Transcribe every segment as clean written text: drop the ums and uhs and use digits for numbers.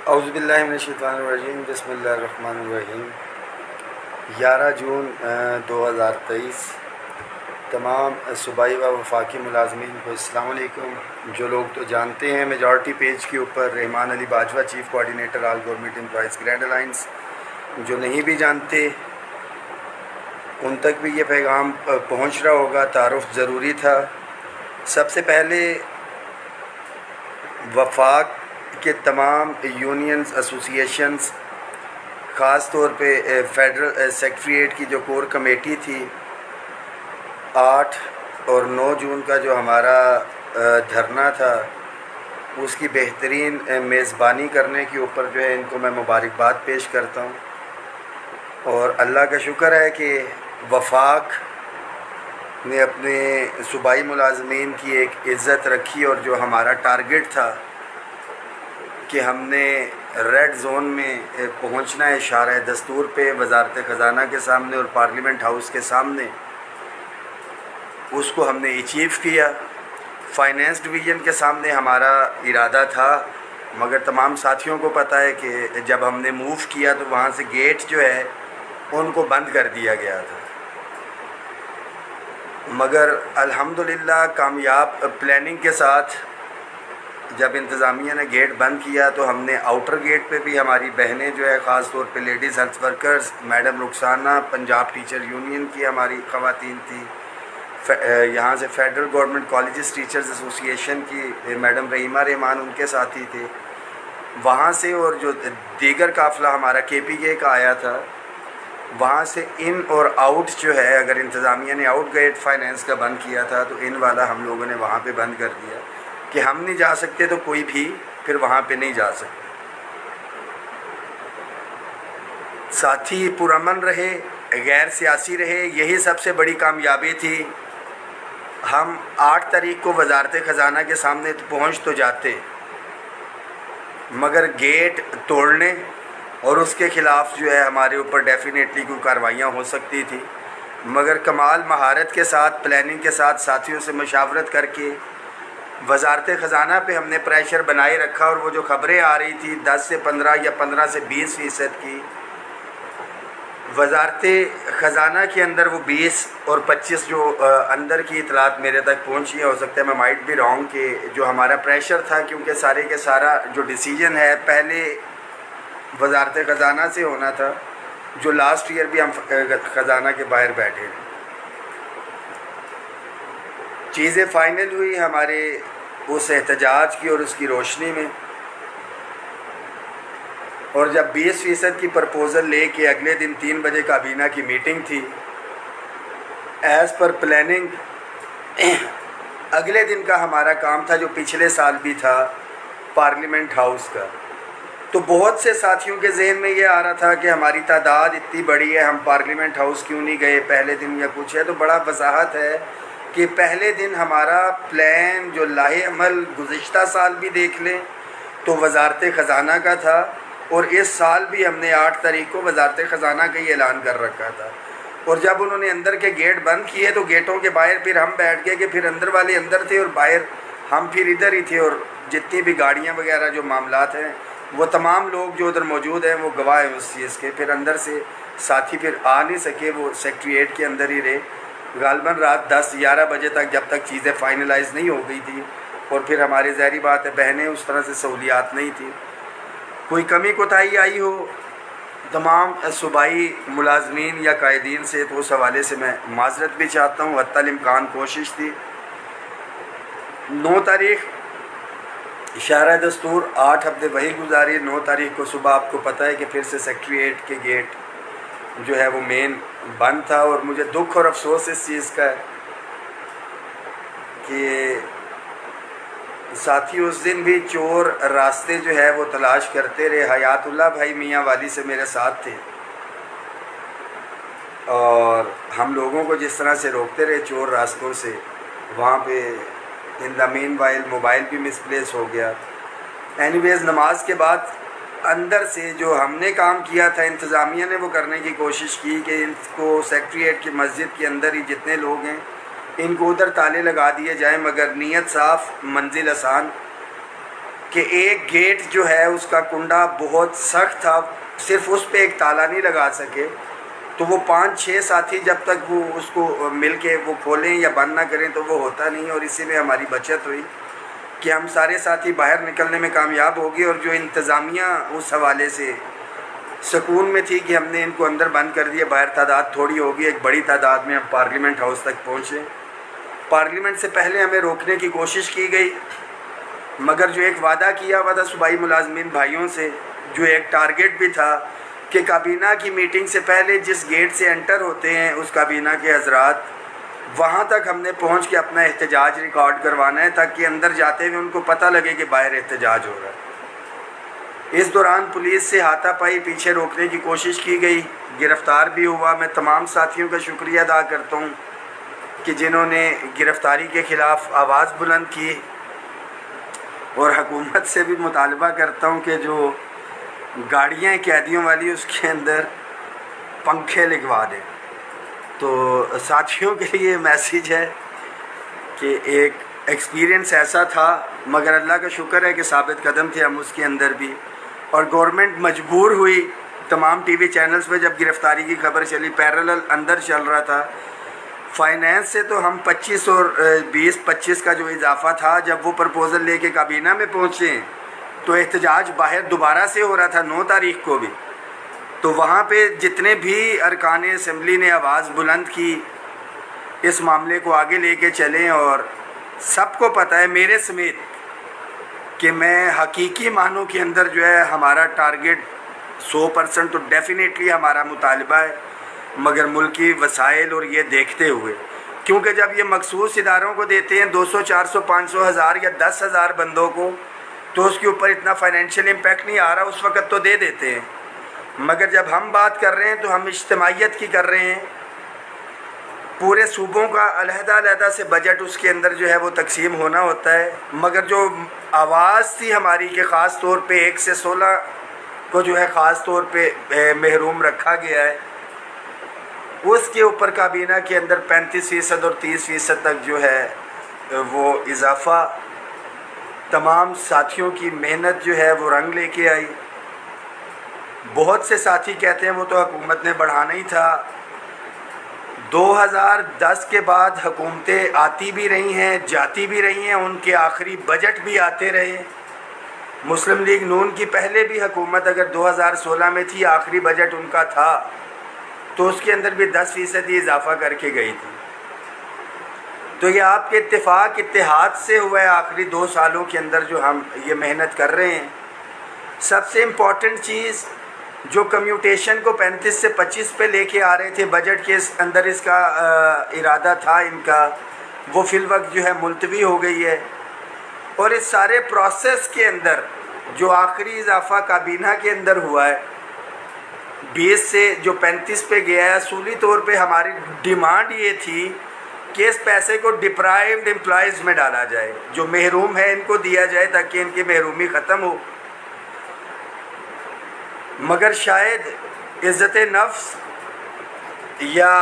اعوذ باللہ من الشیطان الرجیم، بسم اللہ الرحمن الرحیم۔ 11 جون 2023 تمام صوبائی و وفاقی ملازمین کو السلام علیکم۔ جو لوگ تو جانتے ہیں، میجورٹی پیج کے اوپر Rahman Ali Bajwa, chief coordinator all government employees grand alliance. جو نہیں بھی جانتے ان تک بھی یہ پیغام پہنچ رہا ہوگا، تعارف ضروری تھا۔ سب سے پہلے وفاق کے تمام یونینز، ایسوسیشنز، خاص طور پہ فیڈرل سیکریٹریٹ کی جو کور کمیٹی تھی، 8 اور 9 جون کا جو ہمارا دھرنا تھا، اس کی بہترین میزبانی کرنے کے اوپر جو ہے ان کو میں مبارکباد پیش کرتا ہوں۔ اور اللہ کا شکر ہے کہ وفاق نے اپنے صوبائی ملازمین کی ایک عزت رکھی، اور جو ہمارا ٹارگٹ تھا کہ ہم نے ریڈ زون میں پہنچنا ہے اشارہ دستور پہ، وزارت خزانہ کے سامنے اور پارلیمنٹ ہاؤس کے سامنے، اس کو ہم نے اچیو کیا۔ فائنینس ڈویژن کے سامنے ہمارا ارادہ تھا، مگر تمام ساتھیوں کو پتہ ہے کہ جب ہم نے موو کیا تو وہاں سے گیٹ جو ہے ان کو بند کر دیا گیا تھا۔ مگر الحمدللہ کامیاب پلاننگ کے ساتھ جب انتظامیہ نے گیٹ بند کیا تو ہم نے آؤٹر گیٹ پہ بھی ہماری بہنیں جو ہے، خاص طور پہ ladies health workers, madam Rukhsana, Punjab teacher union کی ہماری خواتین تھی، یہاں سے federal government colleges teachers association کی میڈم رحیمہ رحمان ان کے ساتھی تھے وہاں سے، اور جو دیگر قافلہ ہمارا KPK کا آیا تھا وہاں سے ان اور آؤٹ جو ہے، اگر انتظامیہ نے آؤٹ گیٹ فائنینس کا بند کیا تھا تو ان والا ہم لوگوں نے وہاں پہ بند کر دیا کہ ہم نہیں جا سکتے تو کوئی بھی پھر وہاں پہ نہیں جا سکتے۔ ساتھی پرامن رہے، غیر سیاسی رہے، یہی سب سے بڑی کامیابی تھی۔ ہم 8 تاریخ کو وزارت خزانہ کے سامنے پہنچ تو جاتے، مگر گیٹ توڑنے اور اس کے خلاف جو ہے ہمارے اوپر ڈیفینیٹلی کوئی کارروائیاں ہو سکتی تھی، مگر کمال مہارت کے ساتھ، پلاننگ کے ساتھ، ساتھیوں سے مشاورت کر کے وزارت خزانہ پہ ہم نے پریشر بنائے رکھا، اور وہ جو خبریں آ رہی تھی 10 سے 15 یا 15 سے 20% کی، وزارت خزانہ کے اندر وہ 20 اور 25 جو اندر کی اطلاعات میرے تک پہنچی ہیں، ہو سکتا ہے میں مائٹ بھی رانگ، کہ جو ہمارا پریشر تھا، کیونکہ سارے کے سارا جو ڈیسیجن ہے پہلے وزارت خزانہ سے ہونا تھا، جو لاسٹ ایئر بھی ہم خزانہ کے باہر بیٹھے۔ چیزیں فائنل ہوئی ہمارے اس احتجاج کی اور اس کی روشنی میں، اور جب 20% کی پرپوزل لے کے اگلے دن 3 بجے کابینہ کی میٹنگ تھی، ایز پر پلاننگ اگلے دن کا ہمارا کام تھا جو پچھلے سال بھی تھا، پارلیمنٹ ہاؤس کا۔ تو بہت سے ساتھیوں کے ذہن میں یہ آ رہا تھا کہ ہماری تعداد اتنی بڑی ہے، ہم پارلیمنٹ ہاؤس کیوں نہیں گئے پہلے دن یا کچھ ہے، تو بڑا وضاحت ہے کہ پہلے دن ہمارا پلان جو لاہے عمل گزشتہ سال بھی دیکھ لیں تو وزارت خزانہ کا تھا، اور اس سال بھی ہم نے 8 تاریخ کو وزارت خزانہ کا ہی اعلان کر رکھا تھا۔ اور جب انہوں نے اندر کے گیٹ بند کیے تو گیٹوں کے باہر پھر ہم بیٹھ گئے کہ پھر اندر والے اندر تھے اور باہر ہم پھر ادھر ہی تھے، اور جتنی بھی گاڑیاں وغیرہ جو معاملات ہیں وہ تمام لوگ جو ادھر موجود ہیں وہ گواہ ہیں اس چیز کے۔ پھر اندر سے ساتھی پھر آ نہیں سکے، وہ سیکریٹریٹ کے اندر ہی رہے غالباً رات 10-11 بجے تک، جب تک چیزیں فائنلائز نہیں ہو گئی تھی، اور پھر ہماری ظاہری بات ہے بہنیں اس طرح سے سہولیات نہیں تھی۔ کوئی کمی کوتاہی آئی ہو تمام صوبائی ملازمین یا قائدین سے تو اس حوالے سے میں معذرت بھی چاہتا ہوں، حتی الامکان کوشش تھی۔ 9 تاریخ اشارہ دستور، 8 ہفتے وہی گزاری، 9 تاریخ کو صبح آپ کو پتہ ہے کہ پھر سے سیکریٹریٹ کے گیٹ جو ہے وہ مین بند تھا، اور مجھے دکھ اور افسوس اس چیز کا ہے کہ ساتھی اس دن بھی چور راستے جو ہے وہ تلاش کرتے رہے۔ حیات اللہ بھائی میاں والی سے میرے ساتھ تھے، اور ہم لوگوں کو جس طرح سے روکتے رہے چور راستوں سے، وہاں پہ ان دا مین وائل موبائل بھی مسپلیس ہو گیا۔ اینی ویز نماز کے بعد اندر سے جو ہم نے کام کیا تھا، انتظامیہ نے وہ کرنے کی کوشش کی کہ ان کو سیکریٹریٹ کی مسجد کے اندر ہی جتنے لوگ ہیں ان کو ادھر تالے لگا دیے جائیں، مگر نیت صاف، منزل آسان، کہ ایک گیٹ جو ہے اس کا کنڈا بہت سخت تھا، صرف اس پہ ایک تالا نہیں لگا سکے، تو وہ 5-6 ساتھی جب تک وہ اس کو مل کے وہ کھولیں یا بند نہ کریں تو وہ ہوتا نہیں، اور اسی میں ہماری بچت ہوئی کہ ہم سارے ساتھی باہر نکلنے میں کامیاب ہو گئے، اور جو انتظامیہ اس حوالے سے سکون میں تھی کہ ہم نے ان کو اندر بند کر دیا، باہر تعداد تھوڑی ہوگی، ایک بڑی تعداد میں ہم پارلیمنٹ ہاؤس تک پہنچے۔ پارلیمنٹ سے پہلے ہمیں روکنے کی کوشش کی گئی، مگر جو ایک وعدہ کیا ہوا تھا صوبائی ملازمین بھائیوں سے، جو ایک ٹارگٹ بھی تھا کہ کابینہ کی میٹنگ سے پہلے جس گیٹ سے انٹر ہوتے ہیں اس کابینہ کے حضرات، وہاں تک ہم نے پہنچ کے اپنا احتجاج ریکارڈ کروانا ہے تاکہ اندر جاتے ہوئے ان کو پتہ لگے کہ باہر احتجاج ہو رہا ہے۔ اس دوران پولیس سے ہاتھا پائی پیچھے روکنے کی کوشش کی گئی، گرفتار بھی ہوا۔ میں تمام ساتھیوں کا شکریہ ادا کرتا ہوں کہ جنہوں نے گرفتاری کے خلاف آواز بلند کی، اور حکومت سے بھی مطالبہ کرتا ہوں کہ جو گاڑیاں قیدیوں والی اس کے اندر پنکھے لگوا دیں۔ تو ساتھیوں کے لیے میسیج ہے کہ ایک ایکسپیرینس ایسا تھا، مگر اللہ کا شکر ہے کہ ثابت قدم تھے ہم اس کے اندر بھی، اور گورنمنٹ مجبور ہوئی۔ تمام ٹی وی چینلز پہ جب گرفتاری کی خبر چلی، پیرالل اندر چل رہا تھا فائنینس سے، تو ہم 25 اور 20-25 کا جو اضافہ تھا، جب وہ پرپوزل لے کے کابینہ میں پہنچے تو احتجاج باہر دوبارہ سے ہو رہا تھا 9 تاریخ کو بھی، تو وہاں پہ جتنے بھی ارکان اسمبلی نے آواز بلند کی اس معاملے کو آگے لے کے چلیں، اور سب کو پتہ ہے میرے سمیت کہ میں حقیقی معنوں کے اندر جو ہے ہمارا ٹارگٹ 100% تو ڈیفینیٹلی ہمارا مطالبہ ہے، مگر ملکی وسائل اور یہ دیکھتے ہوئے، کیونکہ جب یہ مخصوص اداروں کو دیتے ہیں 200 400 500 ہزار یا 10,000 بندوں کو، تو اس کے اوپر اتنا فائنینشیل امپیکٹ نہیں آ رہا، اس وقت تو دے دیتے ہیں، مگر جب ہم بات کر رہے ہیں تو ہم اجتماعیت کی کر رہے ہیں، پورے صوبوں کا علیحدہ علیحدہ سے بجٹ اس کے اندر جو ہے وہ تقسیم ہونا ہوتا ہے، مگر جو آواز تھی ہماری کہ خاص طور پہ 1 سے 16 کو جو ہے خاص طور پہ محروم رکھا گیا ہے، اس کے اوپر کابینہ کے اندر 35% اور 30% تک جو ہے وہ اضافہ، تمام ساتھیوں کی محنت جو ہے وہ رنگ لے کے آئی۔ بہت سے ساتھی کہتے ہیں وہ تو حکومت نے بڑھانا ہی تھا۔ 2010 کے بعد حکومتیں آتی بھی رہی ہیں، جاتی بھی رہی ہیں، ان کے آخری بجٹ بھی آتے رہے۔ مسلم لیگ نون کی پہلے بھی حکومت اگر 2016 میں تھی، آخری بجٹ ان کا تھا تو اس کے اندر بھی 10% ہی اضافہ کر کے گئی تھی۔ تو یہ آپ کے اتفاق اتحاد سے ہوا ہے آخری 2 سالوں کے اندر جو ہم یہ محنت کر رہے ہیں۔ سب سے امپورٹنٹ چیز جو کمیوٹیشن کو 35 سے 25 پہ لے کے آ رہے تھے، بجٹ کے اندر اس کا ارادہ تھا ان کا، وہ فی الوقت جو ہے ملتوی ہو گئی ہے، اور اس سارے پروسیس کے اندر جو آخری اضافہ کابینہ کے اندر ہوا ہے 20 سے جو 35 پہ گیا ہے، اصولی طور پہ ہماری ڈیمانڈ یہ تھی کہ اس پیسے کو ڈپرائیوڈ امپلائیز میں ڈالا جائے، جو محروم ہے ان کو دیا جائے تاکہ ان کی محرومی ختم ہو، مگر شاید عزت نفس یا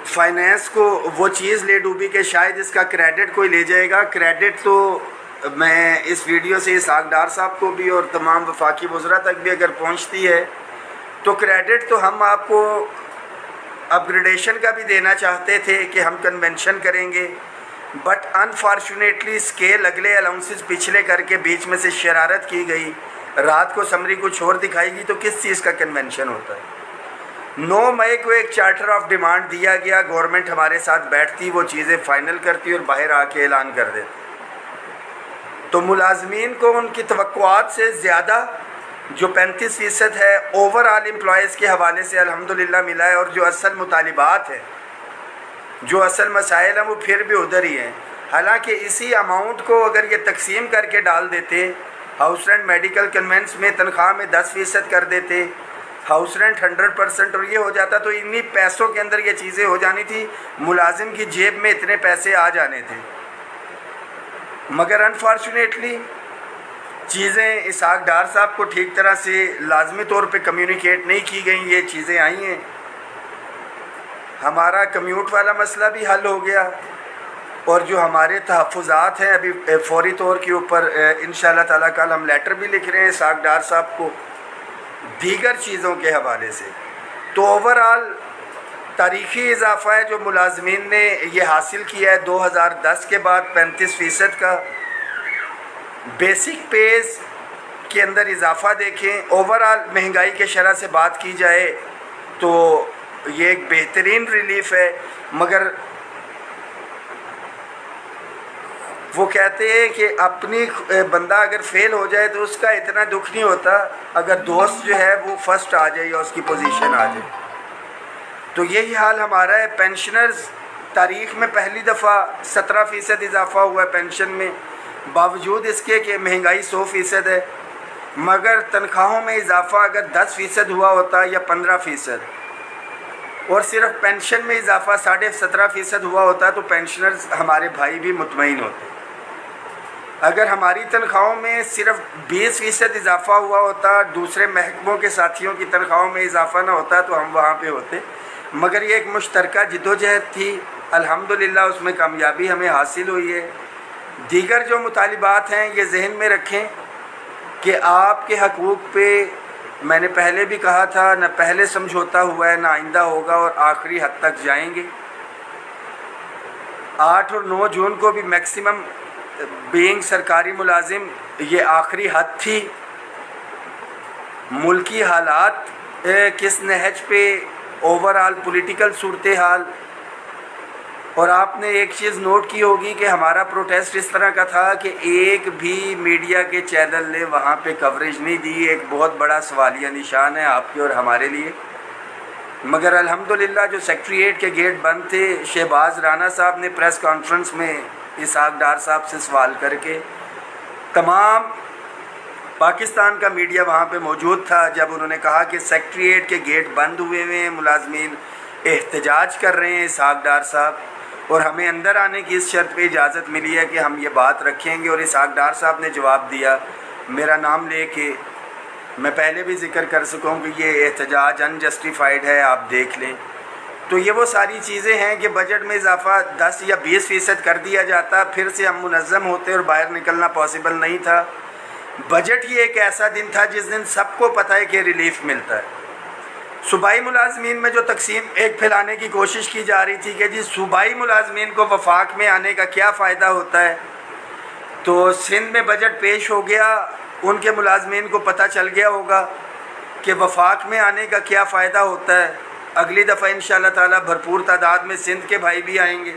فائنینس کو وہ چیز لے ڈوبی کہ شاید اس کا کریڈٹ کوئی لے جائے گا۔ کریڈٹ تو میں اس ویڈیو سے اسحاق ڈار صاحب کو بھی اور تمام وفاقی وزراء تک بھی اگر پہنچتی ہے تو کریڈٹ تو ہم آپ کو اپ گریڈیشن کا بھی دینا چاہتے تھے کہ ہم کنونشن کریں گے، بٹ انفارچونیٹلی اسکیل اگلے الاؤنسز پچھلے کر کے بیچ میں سے شرارت کی گئی، رات کو سمری کچھ اور دکھائی گی، تو کس چیز کا کنونشن ہوتا ہے؟ 9 مئی کو ایک چارٹر آف ڈیمانڈ دیا گیا، گورنمنٹ ہمارے ساتھ بیٹھتی، وہ چیزیں فائنل کرتی اور باہر آ کے اعلان کر دیتی، تو ملازمین کو ان کی توقعات سے زیادہ جو 35% ہے اوور آل امپلائیز کے حوالے سے الحمدللہ ملا ہے، اور جو اصل مطالبات ہیں، جو اصل مسائل ہیں، وہ پھر بھی ادھر ہی ہیں۔ حالانکہ اسی اماؤنٹ کو اگر یہ تقسیم کر کے ڈال دیتے، ہاؤس رینٹ میڈیکل کنوینس میں تنخواہ میں 10% کر دیتے، ہاؤس رینٹ 100%، اور یہ ہو جاتا تو انہی پیسوں کے اندر یہ چیزیں ہو جانی تھی، ملازم کی جیب میں اتنے پیسے آ جانے تھے، مگر انفارچونیٹلی چیزیں اسحاق ڈار صاحب کو ٹھیک طرح سے لازمی طور پہ کمیونیکیٹ نہیں کی گئیں، یہ چیزیں آئی ہیں۔ ہمارا کمیوٹ والا مسئلہ بھی حل ہو گیا، اور جو ہمارے تحفظات ہیں ابھی فوری طور کے اوپر انشاءاللہ تعالیٰ کل ہم لیٹر بھی لکھ رہے ہیں اسحاق ڈار صاحب کو دیگر چیزوں کے حوالے سے. تو اوورآل تاریخی اضافہ ہے جو ملازمین نے یہ حاصل کیا ہے 2010 کے بعد 35% کا. بیسک پیز کے اندر اضافہ دیکھیں, اوورآل مہنگائی کے شرح سے بات کی جائے تو یہ ایک بہترین ریلیف ہے. مگر وہ کہتے ہیں کہ اپنی بندہ اگر فیل ہو جائے تو اس کا اتنا دکھ نہیں ہوتا اگر دوست جو ہے وہ فرسٹ آ جائے یا اس کی پوزیشن آ جائے. تو یہی حال ہمارا ہے. پینشنرز تاریخ میں پہلی دفعہ 17% اضافہ ہوا ہے پینشن میں, باوجود اس کے کہ مہنگائی 100% ہے. مگر تنخواہوں میں اضافہ اگر 10% ہوا ہوتا یا 15% اور صرف پینشن میں اضافہ 17.5% ہوا ہوتا تو پینشنرز ہمارے بھائی بھی مطمئن ہوتے. اگر ہماری تنخواہوں میں صرف 20% اضافہ ہوا ہوتا, دوسرے محکموں کے ساتھیوں کی تنخواہوں میں اضافہ نہ ہوتا تو ہم وہاں پہ ہوتے. مگر یہ ایک مشترکہ جدوجہد تھی, الحمدللہ اس میں کامیابی ہمیں حاصل ہوئی ہے. دیگر جو مطالبات ہیں یہ ذہن میں رکھیں کہ آپ کے حقوق پہ میں نے پہلے بھی کہا تھا, نہ پہلے سمجھوتا ہوا ہے نہ آئندہ ہوگا اور آخری حد تک جائیں گے. 8 اور 9 جون کو بھی میکسیمم بینگ سرکاری ملازم یہ آخری حد تھی. ملکی حالات کس نہج پہ, اوورآل پولیٹیکل صورتحال. اور آپ نے ایک چیز نوٹ کی ہوگی کہ ہمارا پروٹیسٹ اس طرح کا تھا کہ ایک بھی میڈیا کے چینل نے وہاں پہ کوریج نہیں دی. ایک بہت بڑا سوالیہ نشان ہے آپ کے اور ہمارے لیے. مگر الحمدللہ جو سیکریٹریٹ کے گیٹ بند تھے, شہباز رانا صاحب نے پریس کانفرنس میں اسحاق ڈار صاحب سے سوال کر کے, تمام پاکستان کا میڈیا وہاں پہ موجود تھا جب انہوں نے کہا کہ سیکریٹریٹ کے گیٹ بند ہوئے ہیں, ملازمین احتجاج کر رہے ہیں اسحاق ڈار صاحب, اور ہمیں اندر آنے کی اس شرط پہ اجازت ملی ہے کہ ہم یہ بات رکھیں گے. اور اسحاق ڈار صاحب نے جواب دیا میرا نام لے کے, میں پہلے بھی ذکر کر سکوں کہ یہ احتجاج انجسٹیفائڈ ہے, آپ دیکھ لیں. تو یہ وہ ساری چیزیں ہیں کہ بجٹ میں اضافہ 10 یا 20% کر دیا جاتا, پھر سے ہم منظم ہوتے اور باہر نکلنا پاسبل نہیں تھا. بجٹ ہی ایک ایسا دن تھا جس دن سب کو پتہ ہے کہ ریلیف ملتا ہے. صوبائی ملازمین میں جو تقسیم ایک پھیلانے کی کوشش کی جا رہی تھی کہ جی صوبائی ملازمین کو وفاق میں آنے کا کیا فائدہ ہوتا ہے, تو سندھ میں بجٹ پیش ہو گیا, ان کے ملازمین کو پتہ چل گیا ہوگا کہ وفاق میں آنے کا کیا فائدہ ہوتا ہے. اگلی دفعہ انشاءاللہ تعالیٰ بھرپور تعداد میں سندھ کے بھائی بھی آئیں گے.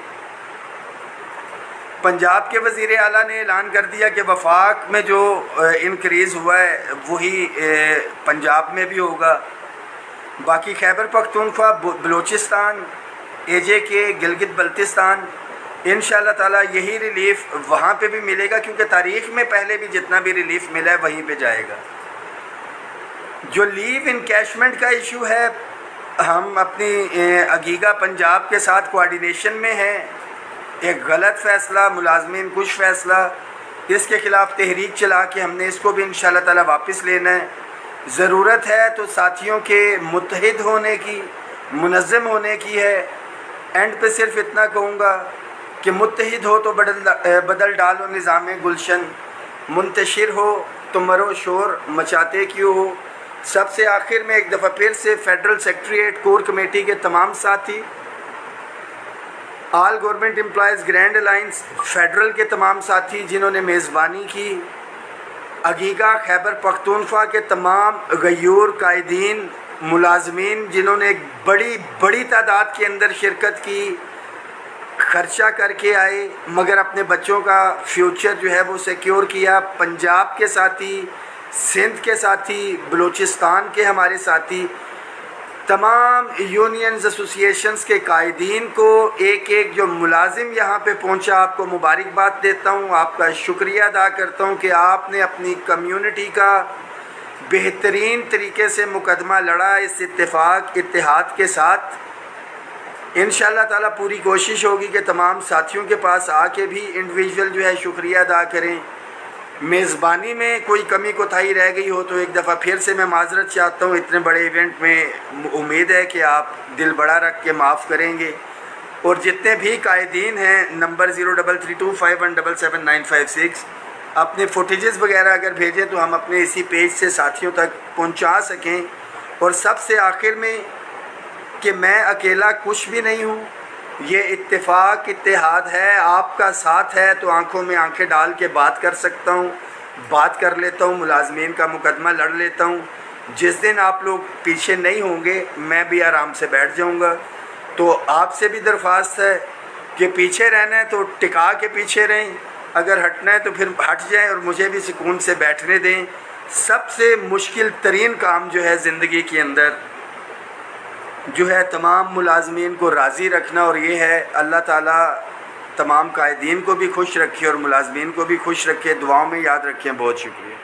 پنجاب کے وزیر اعلیٰ نے اعلان کر دیا کہ وفاق میں جو انکریز ہوا ہے وہی پنجاب میں بھی ہوگا. باقی خیبر پختونخوا, بلوچستان, AJ گلگت بلتستان, انشاءاللہ تعالیٰ یہی ریلیف وہاں پہ بھی ملے گا, کیونکہ تاریخ میں پہلے بھی جتنا بھی ریلیف ملا ہے وہیں پہ جائے گا. جو لیو انکیشمنٹ کا ایشو ہے, ہم اپنی اگیگا پنجاب کے ساتھ کوارڈینیشن میں ہیں. ایک غلط فیصلہ, ملازمین کش فیصلہ, اس کے خلاف تحریک چلا کے ہم نے اس کو بھی انشاءاللہ تعالیٰ واپس لینا ہے. ضرورت ہے تو ساتھیوں کے متحد ہونے کی, منظم ہونے کی ہے. اینڈ پہ صرف اتنا کہوں گا کہ متحد ہو تو بدل ڈالو نظام گلشن, منتشر ہو تو مرو شور مچاتے کیوں ہو. سب سے آخر میں ایک دفعہ پھر سے فیڈرل سیکریٹریٹ کور کمیٹی کے تمام ساتھی, آل government employees grand alliance federal کے تمام ساتھی جنہوں نے میزبانی کی, اگیگا خیبر پختونخوا کے تمام غیور قائدین, ملازمین جنہوں نے ایک بڑی تعداد کے اندر شرکت کی, خرچہ کر کے آئے مگر اپنے بچوں کا فیوچر جو ہے وہ سیکیور کیا. پنجاب کے ساتھی, سندھ کے ساتھی, بلوچستان کے ہمارے ساتھی, تمام یونینز ایسوسیشنز کے قائدین کو, ایک ایک جو ملازم یہاں پہ پہنچا, آپ کو مبارکباد دیتا ہوں, آپ کا شکریہ ادا کرتا ہوں کہ آپ نے اپنی کمیونٹی کا بہترین طریقے سے مقدمہ لڑا اس اتفاق اتحاد کے ساتھ. انشاءاللہ تعالیٰ پوری کوشش ہوگی کہ تمام ساتھیوں کے پاس آ کے بھی انڈیویژول جو ہے شکریہ ادا کریں. میزبانی میں کوئی کمی کوتاہی رہ گئی ہو تو ایک دفعہ پھر سے میں معذرت چاہتا ہوں. اتنے بڑے ایونٹ میں امید ہے کہ آپ دل بڑا رکھ کے معاف کریں گے. اور جتنے بھی قائدین ہیں نمبر 033251777956 اپنے فوٹیجز وغیرہ اگر بھیجیں تو ہم اپنے اسی پیج سے ساتھیوں تک پہنچا سکیں. اور سب سے آخر میں کہ میں اکیلا کچھ بھی نہیں ہوں، یہ اتفاق اتحاد ہے، آپ کا ساتھ ہے تو آنکھوں میں آنکھیں ڈال کے بات کر سکتا ہوں، بات کر لیتا ہوں، ملازمین کا مقدمہ لڑ لیتا ہوں. جس دن آپ لوگ پیچھے نہیں ہوں گے میں بھی آرام سے بیٹھ جاؤں گا. تو آپ سے بھی درخواست ہے کہ پیچھے رہنا ہے تو ٹکا کے پیچھے رہیں، اگر ہٹنا ہے تو پھر ہٹ جائیں اور مجھے بھی سکون سے بیٹھنے دیں. سب سے مشکل ترین کام جو ہے زندگی کے اندر جو ہے تمام ملازمین کو راضی رکھنا، اور یہ ہے اللہ تعالیٰ تمام قائدین کو بھی خوش رکھے اور ملازمین کو بھی خوش رکھے. دعاؤں میں یاد رکھیں. بہت شکریہ.